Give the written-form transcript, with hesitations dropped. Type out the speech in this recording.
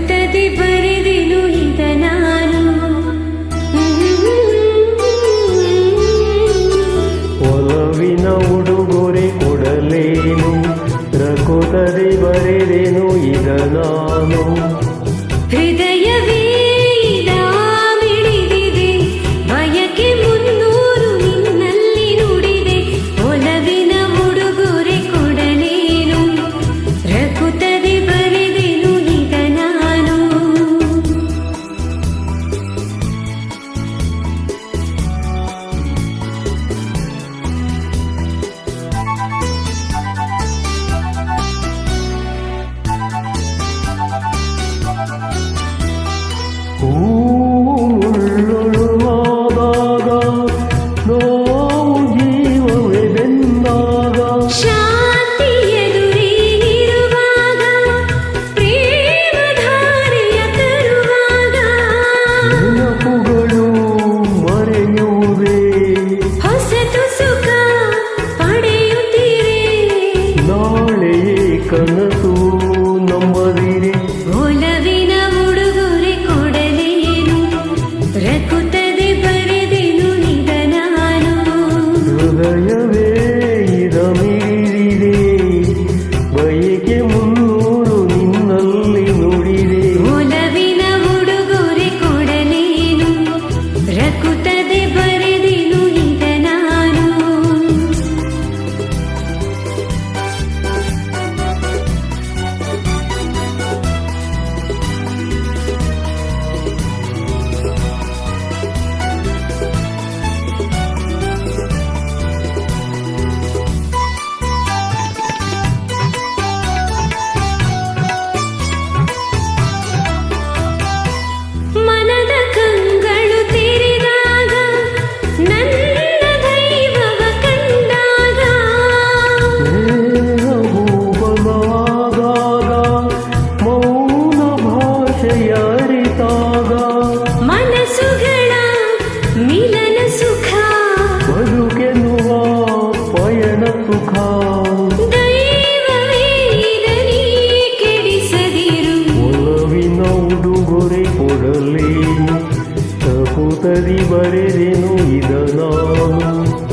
ರಘುತದಿ ಬರೆದೆನು ಇದ ನಾನು. ಒಲವಿನ ಉಡುಗೊರೆ ಕೊಡಲೇನು, ರಘುತದಿ ಬರೆದೆನು ಇದ ನಾನು. ಹೃದಯವೇ ಮಿಡಿದಿದೆ, ಬಯಕೆ 300 ನಿನ್ನಲ್ಲಿ ನುಡಿದೆ. ಒಲವಿನ ಉಡುಗೊರೆ ಕೊಡಲೇನು, ರಘುತದಿ ಬರೆದೆನು ಇದ ನಾನು. ಮುಳ್ಳುಳುವಾದಾಗ ನೋವು ಜೀವವೇ ಬೆಂದಾಗ, ಶಾಂತಿ ಎದುರೇ ಇರುವಾಗ, ಪ್ರೇಮಧಾರೆಯ ತರುವಾಗ, ನೆನಪುಗಳು ಮರೆಯುವುದೇ, ಹೊಸತು ಸುಖ ಪಡೆಯುತ್ತೀರೆ. ನಾಳೆಯೇ ಕನಸು ನಂಬದಿರಿ. ಒಲವಿನ ಉಡುಗೊರೆ ಕೊಡಲೇನು, ರಘುತದಿ ಬರೆದೆನು ಇದ ನಾನು. ಹೃದಯವೇ ಇದ ಮೀರಿದೆ, ಬಯಕೆ 300 ನಿನ್ನಲ್ಲಿ ನುಡಿದೆ. ಒಲವಿನ ಉಡುಗೊರೆ ಕೊಡಲೇನು, ರಘುತದಿ ಬರೆದೆನು ಇದ ನಾನು. ಮನದ ಕಂಗಳು ತೆರೆದಾಗ, ನನ್ನ ದೈವವ ಕಂಡಾಗ, ಸ್ನೇಹವು ಬಲವಾದಾಗ, ಮೌನ ಭಾಷೆಯ ಅರಿತಾಗ, ಮನಸ್ಸುಗಳ ಮಿಲನ ಸುಖ, ಬದುಕೆನ್ನುವ ಪಯಣ ಸುಖ. ದೈವವೇ ಇದನ್ನೇ ಕೆಡಿಸದಿರು. ಒಲವಿನ ಉಡುಗೊರೆ ಕೊಡಲೇನು, ರಘುತದಿ ಬರೆದೆನು ಇದ ನಾನು.